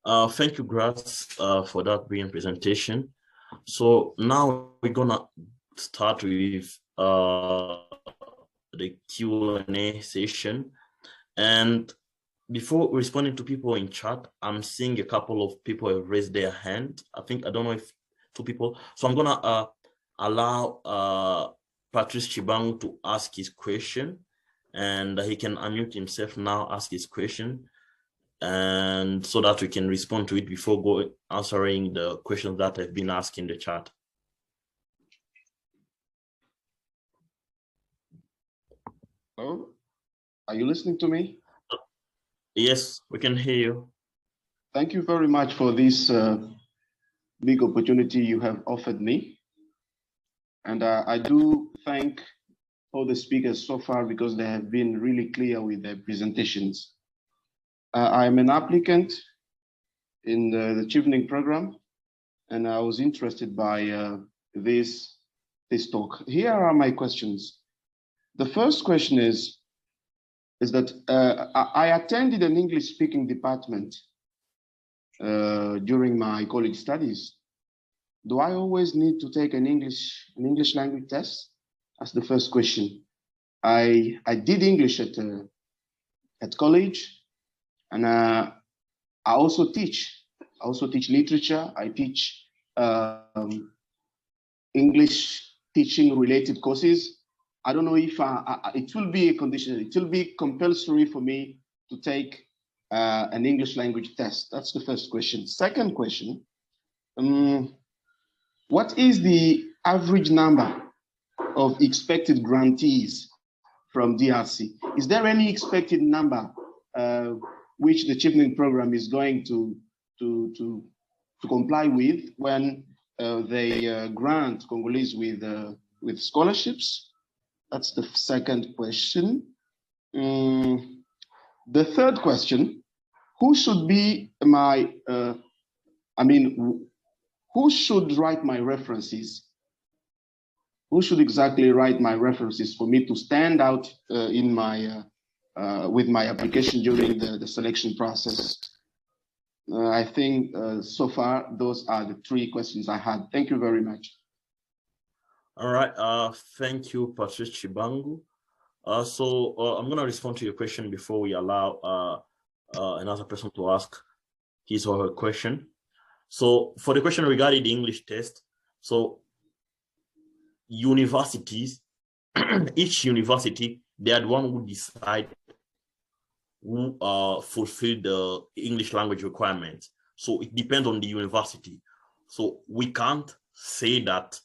Thank you, Grass, for that brilliant presentation. So now we're gonna start with the Q&A session. And before responding to people in chat, I'm seeing a couple of people have raised their hand. I don't know if two people. So I'm gonna allow Patrice Chibang to ask his question, and he can unmute himself now, ask his question, and so that we can respond to it before answering the questions that have been asked in the chat. Oh, are you listening to me? Yes, we can hear you. Thank you very much for this big opportunity you have offered me. And I do thank all the speakers so far because they have been really clear with their presentations. I'm an applicant in the Chevening program, and I was interested by this talk. Here are my questions. The first question is that I attended an English-speaking department during my college studies. Do I always need to take an English language test? That's the first question. I did English at college, and I also teach. I also teach literature. I teach English teaching related courses. I don't know if it will be a condition. It will be compulsory for me to take an English language test. That's the first question. Second question, what is the average number of expected grantees from DRC? Is there any expected number which the Chevening program is going to comply with when they grant Congolese with scholarships? That's the second question. The third question, who should be my, who should write my references? Who should exactly write my references for me to stand out in my, with my application during the selection process? I think so far, those are the three questions I had. Thank you very much. All right, thank you, Patrice Chibangu. I'm gonna respond to your question before we allow another person to ask his or her question. So for the question regarding the English test, so universities, each university, they are the one who decide who fulfill the English language requirements. So it depends on the university. So we can't say that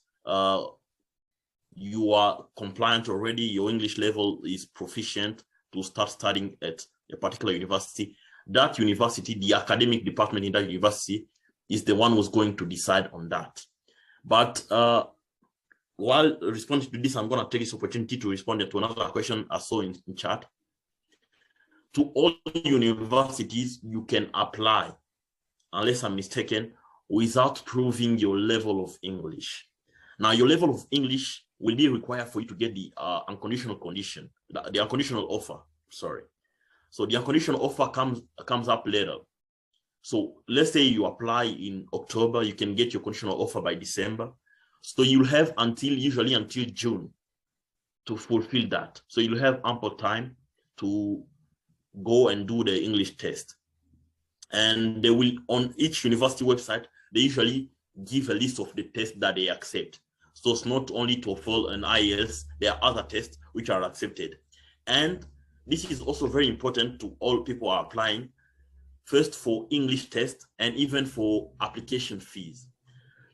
you are compliant already, your English level is proficient to start studying at a particular university. That university, the academic department in that university, is the one who's going to decide on that. But while responding to this, I'm going to take this opportunity to respond to another question I saw in chat. To all universities, you can apply, unless I'm mistaken, without proving your level of English. Now, your level of English will be required for you to get the unconditional condition, the unconditional offer, sorry. So the unconditional offer comes up later. So let's say you apply in October, you can get your conditional offer by December. So you'll have usually until June to fulfill that. So you'll have ample time to go and do the English test. And they will, on each university website, they usually give a list of the tests that they accept. So it's not only TOEFL and IELTS, there are other tests which are accepted. And this is also very important to all people who are applying, first for English test and even for application fees.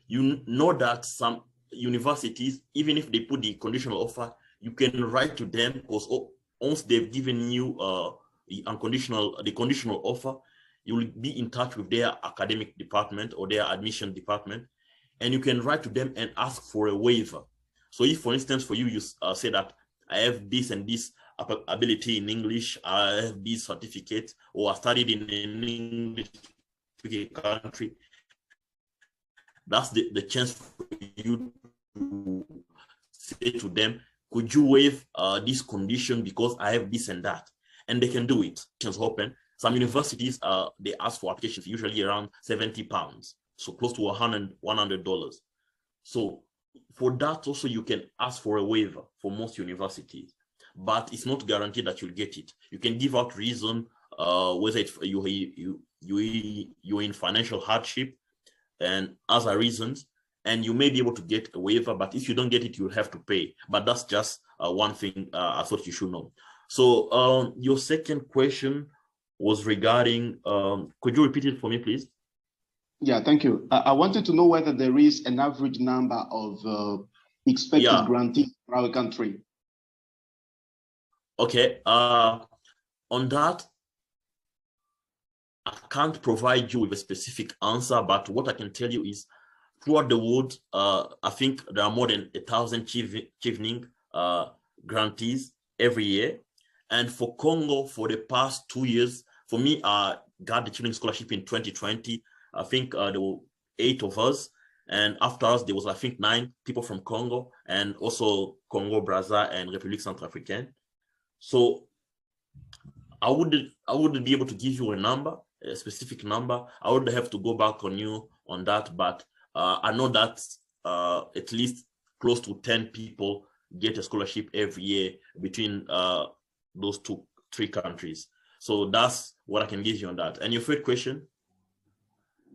You know that some universities, even if they put the conditional offer, you can write to them because once they've given you the conditional offer, you will be in touch with their academic department or their admission department, and you can write to them and ask for a waiver. So if, for instance, for you, you say that I have this and this ability in English, I have this certificate, or I studied in an English-speaking country, that's the chance for you to say to them, could you waive this condition because I have this and that? And they can do it. It's open. some universities, they ask for applications usually around £70, so close to $100. So for that also, you can ask for a waiver for most universities, but it's not guaranteed that you'll get it. You can give out reason, whether it's you're in financial hardship and other reasons, and you may be able to get a waiver, but if you don't get it, you'll have to pay. But that's just one thing I thought you should know. So your second question was regarding, could you repeat it for me, please? Yeah, thank you. I wanted to know whether there is an average number of expected grantees for our country. Okay, on that, I can't provide you with a specific answer, but what I can tell you is throughout the world, I think there are more than 1,000 Chevening grantees every year. And for Congo, for the past 2 years, for me, I got the Chevening Scholarship in 2020. I think there were 8 of us. And after us, there was, I think, 9 people from Congo, and also Congo, Brazza, and République Centrafricaine. So I wouldn't be able to give you a number, a specific number. I would have to go back on you on that, but I know that at least close to 10 people get a scholarship every year between those 3 countries. So that's what I can give you on that. And your third question?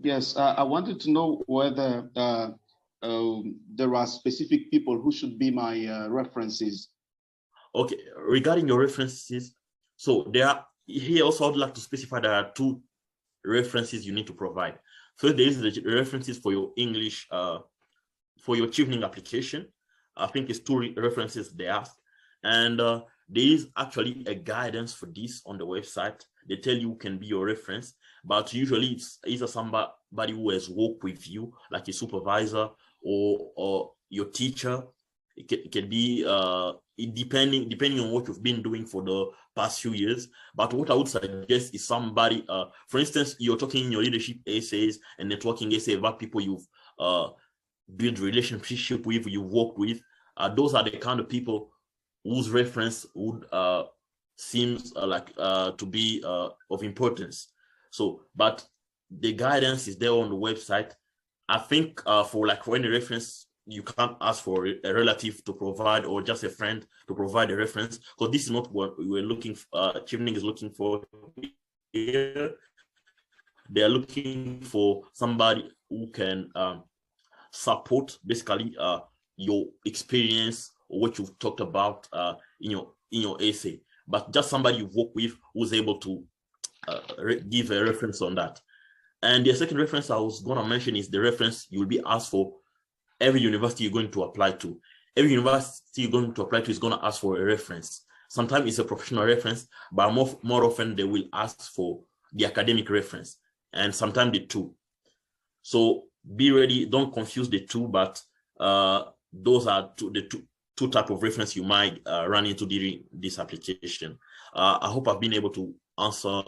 Yes, I wanted to know whether there are specific people who should be my references. Okay, regarding your references, so there are here also I'd like to specify there are 2 references you need to provide. First, there is the references for your English, for your Chevening application. I think it's 2 references they ask. And there is actually a guidance for this on the website. They tell you who can be your reference, but usually it's either somebody who has worked with you, like a supervisor or your teacher. It can be depending on what you've been doing for the past few years. But what I would suggest is somebody, for instance, you're talking in your leadership essays and networking essays about people you've built relationship with, you've worked with. Those are the kind of people whose reference would seems to be of importance. So, but the guidance is there on the website. I think for any reference, you can't ask for a relative to provide or just a friend to provide a reference, because this is not what we were looking for. Chevening is looking for here. They are looking for somebody who can support basically your experience or what you've talked about in your essay, but just somebody you've worked with who's able to give a reference on that. And the second reference I was going to mention is the reference you'll be asked for every university you're going to apply to. Every university you're going to apply to is going to ask for a reference. Sometimes it's a professional reference, but more often they will ask for the academic reference, and sometimes the 2. So be ready, don't confuse the 2, but those are the two type of reference you might run into during this application. I hope I've been able to answer,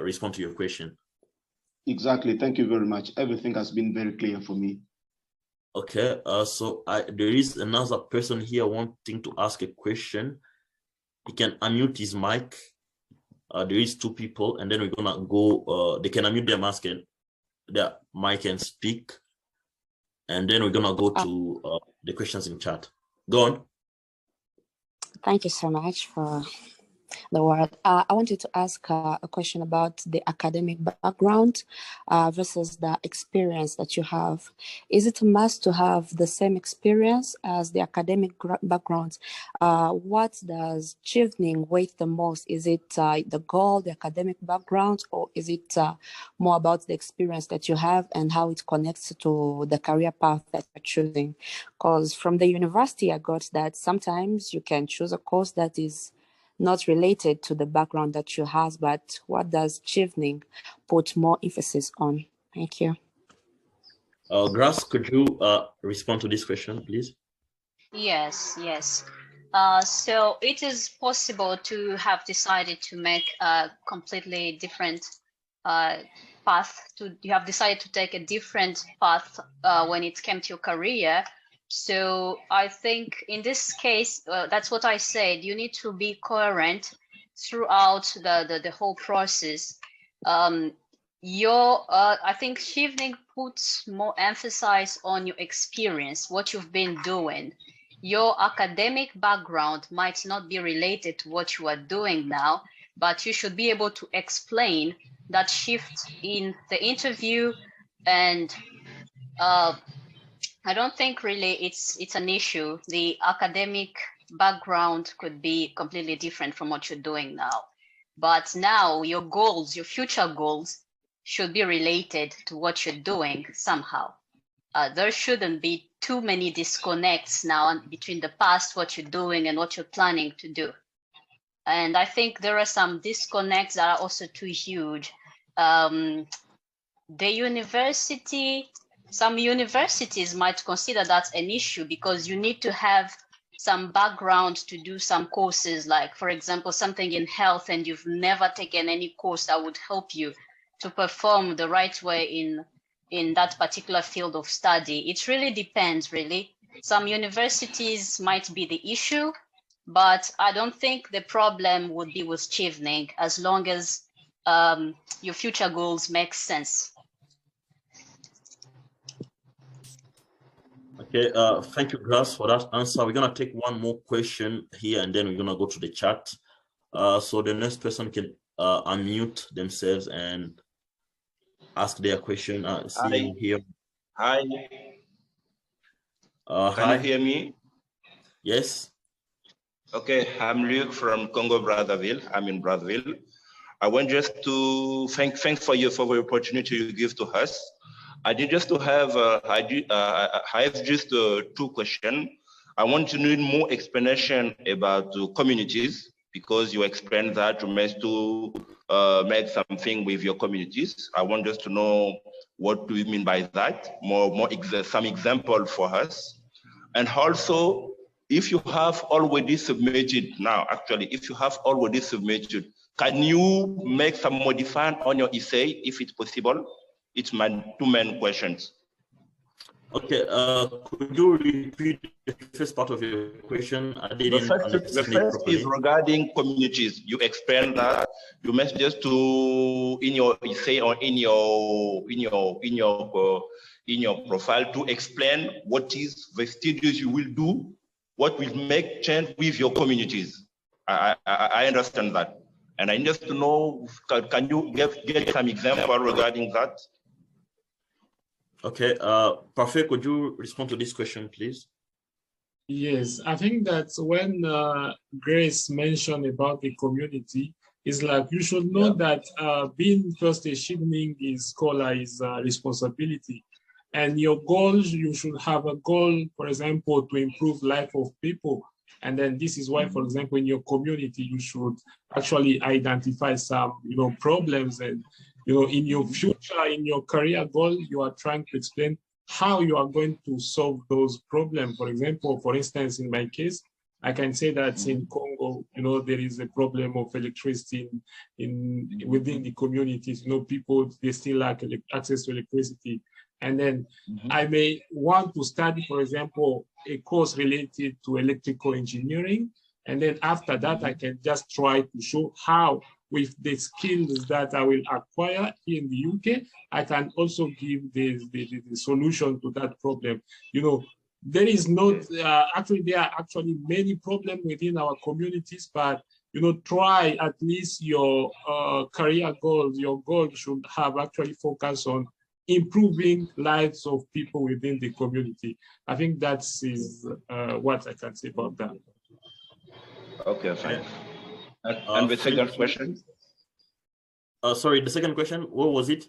respond to your question. Exactly. Thank you very much. Everything has been very clear for me. Okay. So there is another person here wanting to ask a question. He can unmute his mic. There is 2 people, and then we're gonna go. They can unmute their mic and speak, and then we're gonna go to the questions in chat. Go on. Thank you so much for the word. I wanted to ask a question about the academic background versus the experience that you have. Is it a must to have the same experience as the academic background? What does Chevening weight the most? Is it the goal, the academic background, or is it more about the experience that you have and how it connects to the career path that you're choosing? Because from the university, I got that sometimes you can choose a course that is not related to the background that you have, but what does Chevening put more emphasis on? Thank you. Grass, could you respond to this question, please? Yes. So it is possible to have decided to make a completely different path. You have decided to take a different path when it came to your career. So I think in this case, that's what I said. You need to be coherent throughout the whole process. I think Chevening puts more emphasis on your experience, what you've been doing. Your academic background might not be related to what you are doing now, but you should be able to explain that shift in the interview. And I don't think really it's an issue. The academic background could be completely different from what you're doing now. But now your goals, your future goals, should be related to what you're doing somehow. There shouldn't be too many disconnects now between the past, what you're doing, and what you're planning to do. And I think there are some disconnects that are also too huge. The university, some universities might consider that an issue because you need to have some background to do some courses, like, for example, something in health, and you've never taken any course that would help you to perform the right way in that particular field of study. It really depends, really. Some universities might be the issue, but I don't think the problem would be with Chevening, as long as your future goals make sense. Okay, thank you, Grass, for that answer. We're gonna take one more question here, and then we're gonna go to the chat. So the next person can unmute themselves and ask their question. Seeing here. Hi. Can Hi. you hear me? Yes. Okay, I'm Luke from Congo Brazzaville. I'm in Brazzaville. I want just to thank for the opportunity you give to us. I did just to have I have just two questions. I want to need more explanation about the communities, because you explained that you meant to make something with your communities. I want just to know what do you mean by that, some example for us. And also, if you have already submitted now, actually, if you have already submitted, can you make some modifying on your essay if it's possible? It's my two main questions. Okay, could you repeat the first part of your question? I didn't The first is regarding communities. You explained that you must just to in your essay or in your profile to explain what is the studies you will do, what will make change with your communities. I understand that, and I just to know, can you get some example regarding that? Okay, Parfait, could you respond to this question, please? Yes, I think that when Grace mentioned about the community, it's like you should know that being first a Chevening scholar is a responsibility. And your goals, you should have a goal, for example, to improve life of people. And then this is why, for example, in your community, you should actually identify some, problems, and, in your future, in your career goal, you are trying to explain how you are going to solve those problems. For example, for instance, in my case, I can say that in Congo, there is a problem of electricity within the communities. People, they still lack access to electricity. And then I may want to study, for example, a course related to electrical engineering. And then after that, I can just try to show how, with the skills that I will acquire here in the UK, I can also give the solution to that problem. There is not, there are actually many problems within our communities, but, try at least your career goals. Your goals should have actually focus on improving lives of people within the community. I think that is what I can say about that. Okay, fine. And the second question? Sorry, the second question, what was it?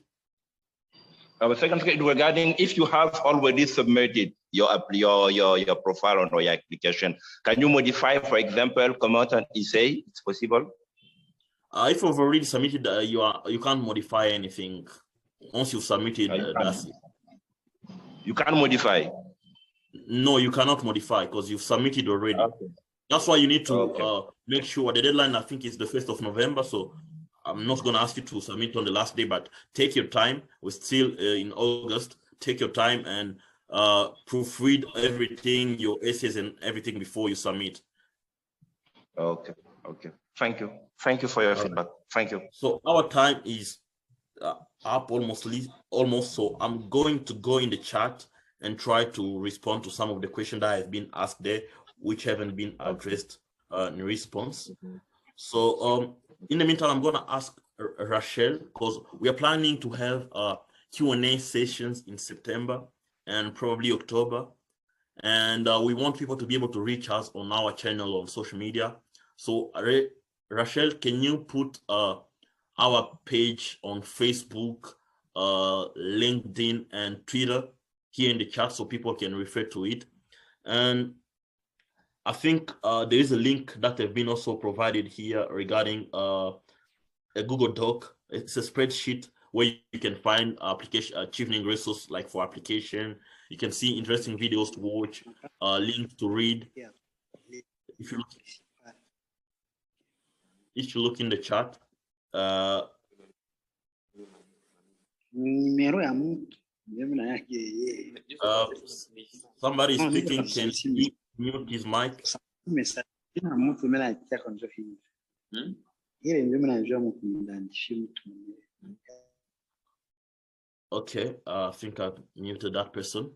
The second question regarding if you have already submitted your profile or your application, can you modify, for example, comment and essay? It's possible? If you've already submitted, you can't modify anything. Once you've submitted, that's it. You can't modify? No, you cannot modify because you've submitted already. Okay. That's why you need to make sure the deadline, I think, is the 1st of November. So I'm not going to ask you to submit on the last day, but take your time. We're still in August. Take your time and proofread everything, your essays and everything before you submit. Okay. Thank you. Thank you for your feedback. Thank you. So our time is up almost. So I'm going to go in the chat and try to respond to some of the questions that have been asked there, which haven't been addressed in response. So in the meantime, I'm going to ask Rachel, because we are planning to have Q&A sessions in September and probably October. And we want people to be able to reach us on our channel on social media. So Rachel, can you put our page on Facebook, LinkedIn, and Twitter here in the chat so people can refer to it? And I think there is a link that have been also provided here regarding a Google Doc. It's a spreadsheet where you can find application Chevening resources like for application. You can see interesting videos to watch, links to read. If you look in the chat, somebody is speaking. Can he mute his mic? Okay, I think I've muted that person.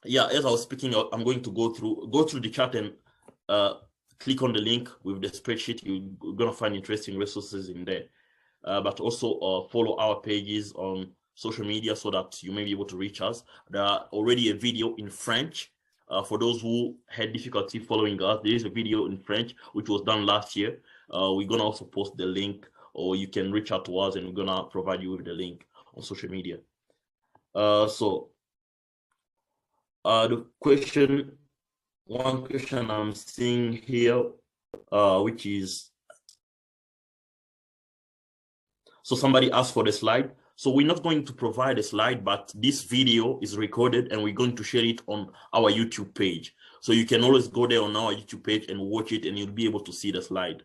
Yeah, as I was speaking, I'm going to go through the chat and click on the link with the spreadsheet. You're gonna find interesting resources in there. But also follow our pages on social media so that you may be able to reach us. There are already a video in French. For those who had difficulty following us, there is a video in French which was done last year. We're gonna also post the link, or you can reach out to us and we're gonna provide you with the link on social media. The one question I'm seeing here, which is, so somebody asked for the slide. So we're not going to provide a slide, but this video is recorded and we're going to share it on our YouTube page. So you can always go there on our YouTube page and watch it and you'll be able to see the slide.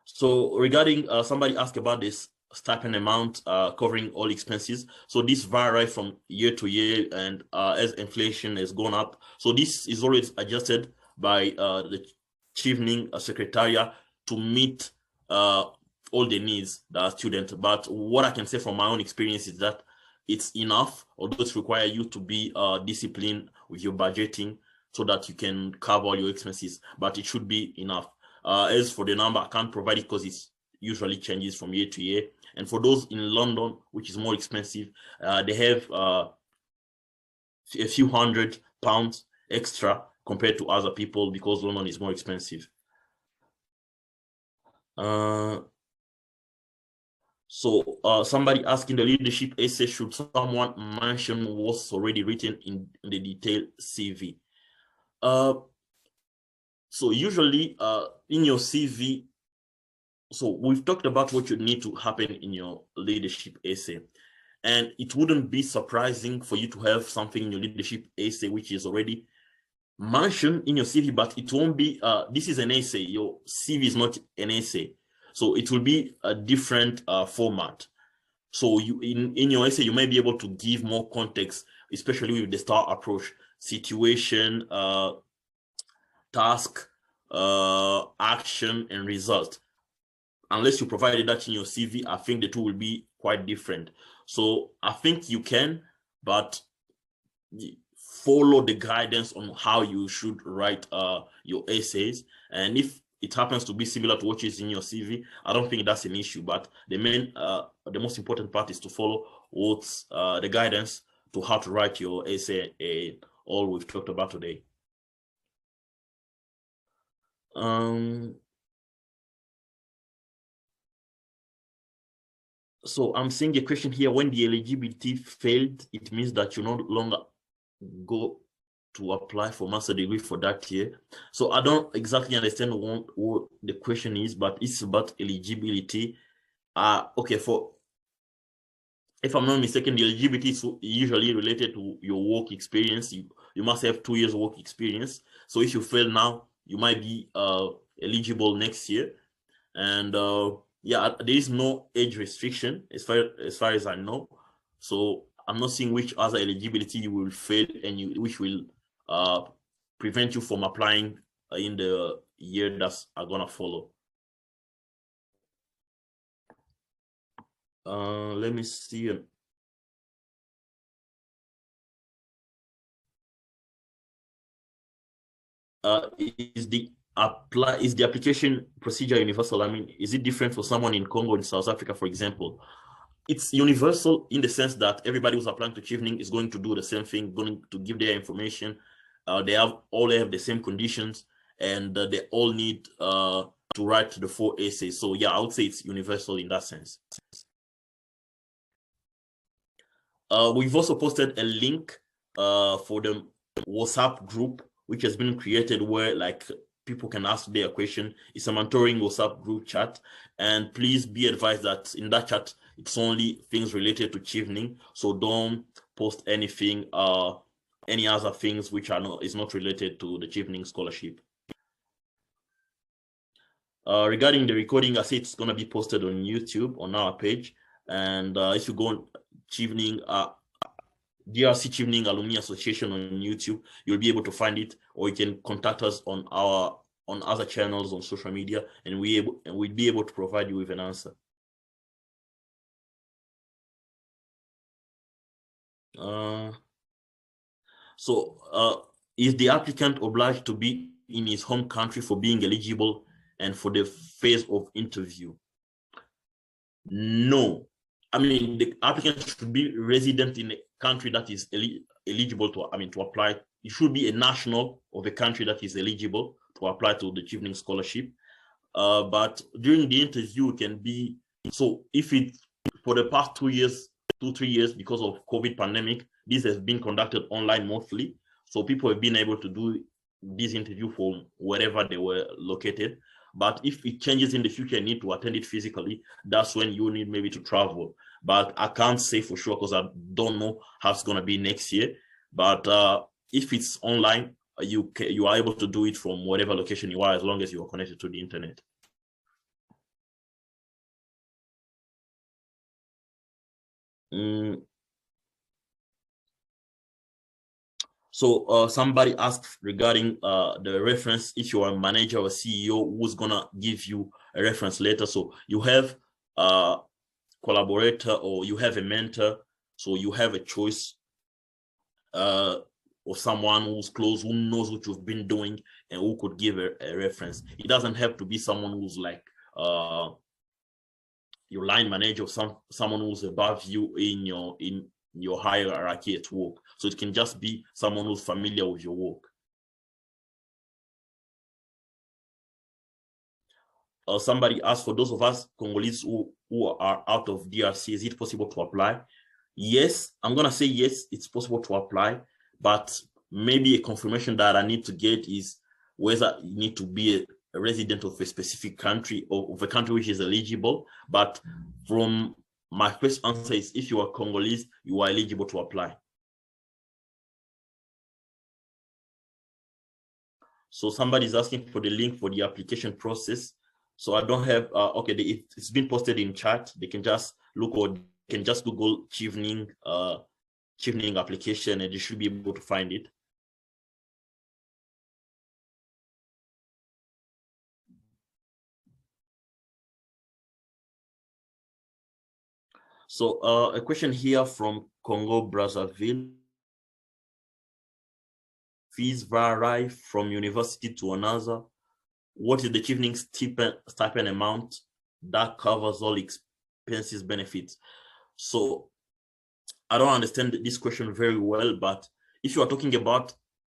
So regarding, somebody asked about this stipend amount covering all expenses. So this varies from year to year, and as inflation has gone up. So this is always adjusted by the Chevening Secretariat to meet all the needs that are students. But what I can say from my own experience is that it's enough, although it requires you to be disciplined with your budgeting so that you can cover all your expenses, but it should be enough. As for the number, I can't provide it because it usually changes from year to year. And for those in London, which is more expensive, they have a few £100 extra compared to other people because London is more expensive. Somebody asking the leadership essay, should someone mention what's already written in the detailed CV? So usually in your CV, so we've talked about what you need to happen in your leadership essay. And it wouldn't be surprising for you to have something in your leadership essay which is already mentioned in your CV, but it won't be, this is an essay. Your CV is not an essay. So it will be a different format. So you in your essay, you may be able to give more context, especially with the STAR approach: situation, task, action, and result. Unless you provided that in your CV, I think the two will be quite different. So I think you can, but follow the guidance on how you should write your essays. And if it happens to be similar to what is in your CV, I don't think that's an issue. But the most important part is to follow what's the guidance to how to write your essay, all we've talked about today. So I'm seeing a question here: when the eligibility failed, it means that you no longer go to apply for master degree for that year. So I don't exactly understand what the question is, but it's about eligibility. Okay, if I'm not mistaken, the eligibility is usually related to your work experience. You must have 2 years work experience. So if you fail now, you might be eligible next year. And yeah, there is no age restriction as far as I know. So I'm not seeing which other eligibility you will fail and which will prevent you from applying in the year that's are gonna follow. Let me see. Is the application procedure universal? I mean, is it different for someone in Congo, in South Africa, for example? It's universal in the sense that everybody who's applying to Chevening is going to do the same thing, going to give their information. They have the same conditions, and they all need to write the 4 essays. So yeah, I would say it's universal in that sense. We've also posted a link for the WhatsApp group, which has been created where like people can ask their question. It's a mentoring WhatsApp group chat, and please be advised that in that chat it's only things related to Chevening, so don't post anything any other things which is not related to the Chevening Scholarship. Regarding the recording, I say it's going to be posted on YouTube on our page, and if you go on Chevening DRC Chevening Alumni Association on YouTube, you'll be able to find it, or you can contact us on other channels on social media, and we'll be able to provide you with an answer. Is the applicant obliged to be in his home country for being eligible and for the phase of interview? No. I mean, the applicant should be resident in a country that is eligible to apply. It should be a national of a country that is eligible to apply to the Chevening Scholarship. But during the interview, it can be, so if it, for the past 2 years, 2-3 years, because of COVID pandemic, this has been conducted online mostly. So people have been able to do this interview from wherever they were located. But if it changes in the future and need to attend it physically, that's when you need maybe to travel. But I can't say for sure because I don't know how it's going to be next year. But if it's online, you are able to do it from whatever location you are, as long as you are connected to the internet. So somebody asked regarding the reference, if you are a manager or CEO, who's gonna give you a reference letter. So you have a collaborator or you have a mentor, so you have a choice of someone who's close, who knows what you've been doing and who could give a reference. It doesn't have to be someone who's like your line manager or someone who's above you in your hierarchy at work. So it can just be someone who's familiar with your work. Somebody asked, for those of us Congolese who are out of DRC, is it possible to apply? Yes, I'm gonna say yes, it's possible to apply, but maybe a confirmation that I need to get is whether you need to be a resident of a specific country or of a country which is eligible. But from my first answer is, if you are Congolese, you are eligible to apply. So somebody is asking for the link for the application process. So I don't have, okay, it's been posted in chat. They can just look, or they can just Google Chevening application and you should be able to find it. So a question here from Congo Brazzaville. Fees vary from university to another. What is the Chevening stipend amount that covers all expenses, benefits? So I don't understand this question very well, but if you are talking about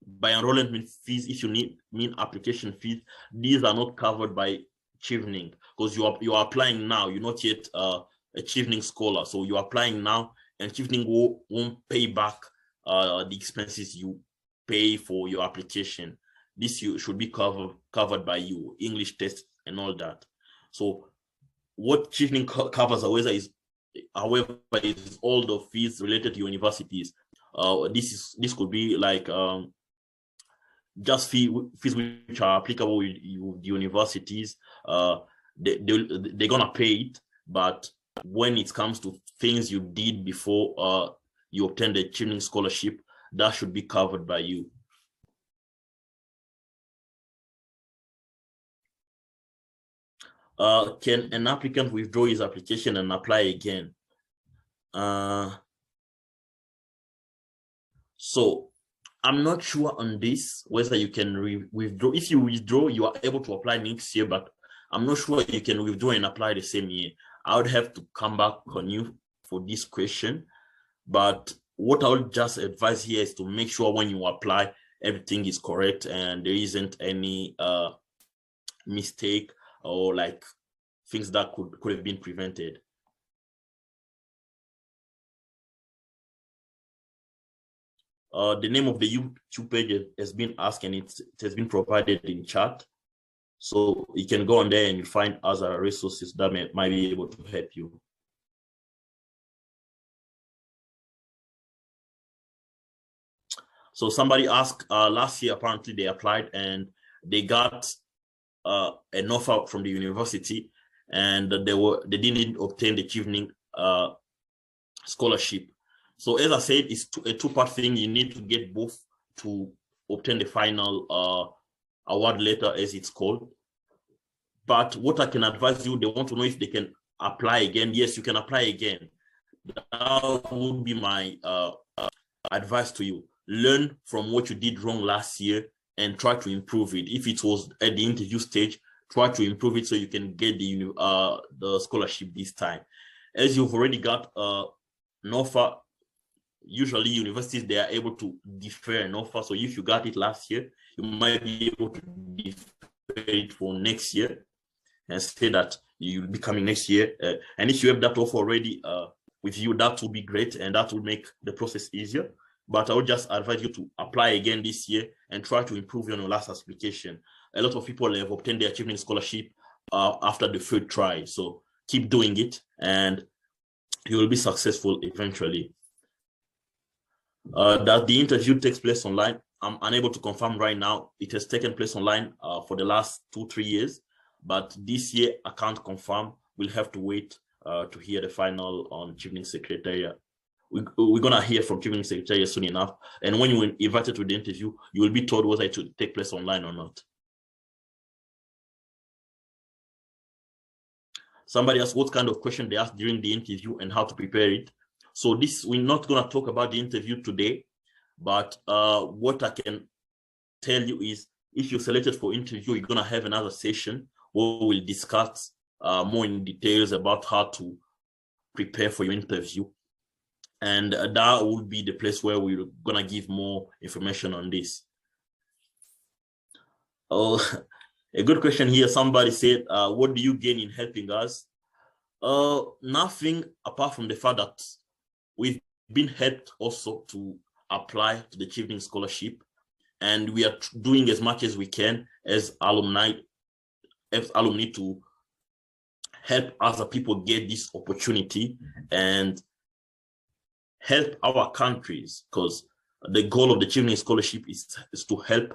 by enrollment fees, if you mean application fees, these are not covered by Chevening, because you are applying now. You're not yet a Chevening scholar, so you're applying now, and Chevening won't pay back the expenses you pay for your application. This should be covered by you, English test and all that. So what Chevening covers, however, is all the fees related to universities. This could be like just fees which are applicable with universities. They're gonna pay it, but when it comes to things you did before you obtained a Chevening scholarship, that should be covered by you. Can an applicant withdraw his application and apply again? So I'm not sure on this, whether you can withdraw. If you withdraw, you are able to apply next year, but I'm not sure you can withdraw and apply the same year. I would have to come back on you for this question. But what I would just advise here is to make sure when you apply, everything is correct and there isn't any mistake or like things that could have been prevented. The name of the YouTube page has been asked and it has been provided in chat. So you can go on there and you find other resources that might be able to help you. So somebody asked last year, apparently they applied and they got an offer from the university and they didn't obtain the Chevening scholarship. So as I said, it's a two-part thing. You need to get both to obtain the final award letter, as it's called. But what I can advise you, they want to know if they can apply again. Yes, you can apply again. That would be my advice to you. Learn from what you did wrong last year and try to improve it. If it was at the interview stage, try to improve it so you can get the scholarship this time. As you've already got an offer, usually universities, they are able to defer an offer. So if you got it last year, you might be able to defer it for next year and say that you'll be coming next year. And if you have that offer already with you, that will be great and that will make the process easier. But I would just advise you to apply again this year and try to improve on your last application. A lot of people have obtained their Chevening scholarship after the third try. So keep doing it and you will be successful eventually. That the interview takes place online, I'm unable to confirm right now. It has taken place online for the last 2-3 years, but this year I can't confirm. We'll have to wait to hear the final on Chevening Secretariat. We're gonna hear from Chevening Secretariat soon enough, and when you're invited to the interview, you will be told whether it will take place online or not. Somebody asked what kind of question they asked during the interview and how to prepare it. So this, we're not gonna talk about the interview today, but what I can tell you is if you're selected for interview, you're gonna have another session where we'll discuss more in details about how to prepare for your interview. And that will be the place where we're gonna give more information on this. Oh, a good question here. Somebody said, what do you gain in helping us? Nothing apart from the fact that we've been helped also to apply to the Chevening Scholarship, and we are doing as much as we can as alumni to help other people get this opportunity and help our countries, because the goal of the Chevening Scholarship is to help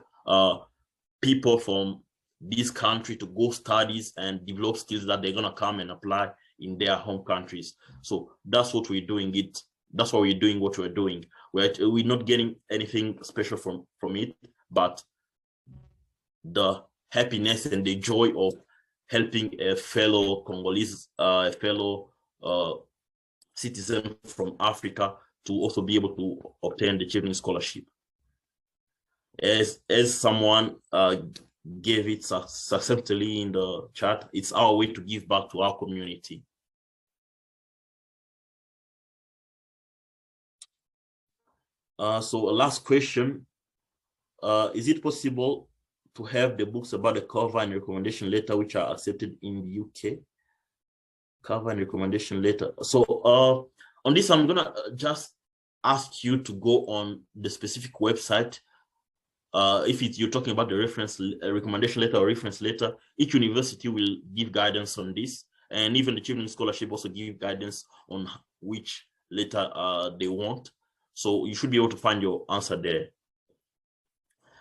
people from this country to go studies and develop skills that they're gonna come and apply in their home countries. So that's what we're doing. That's why we're doing what we're doing. We're not getting anything special from it, but the happiness and the joy of helping a fellow Congolese, a fellow citizen from Africa to also be able to obtain the Chevening Scholarship. As someone gave it successfully in the chat, it's our way to give back to our community. So a last question, is it possible to have the books about the cover and recommendation letter which are accepted in the UK? Cover and recommendation letter. So on this, I'm gonna just ask you to go on the specific website. If you're talking about the reference recommendation letter or reference letter, each university will give guidance on this, and even the Chevening Scholarship also give guidance on which letter they want. So you should be able to find your answer there.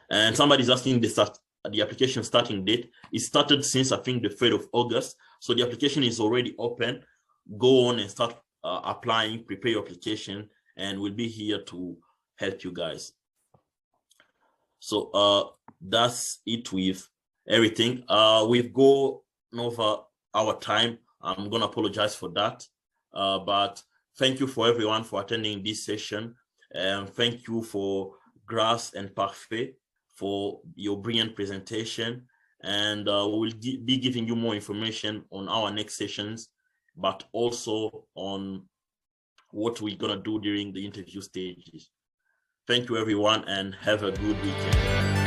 And somebody's asking the application starting date. It started since I think the 3rd of August. So the application is already open. Go on and start applying, prepare your application, and we'll be here to help you guys. So that's it with everything. We've gone over our time. I'm going to apologize for that. But thank you for everyone for attending this session. And thank you for Grace and Parfait for your brilliant presentation. And we'll be giving you more information on our next sessions, but also on what we're going to do during the interview stages. Thank you, everyone, and have a good weekend.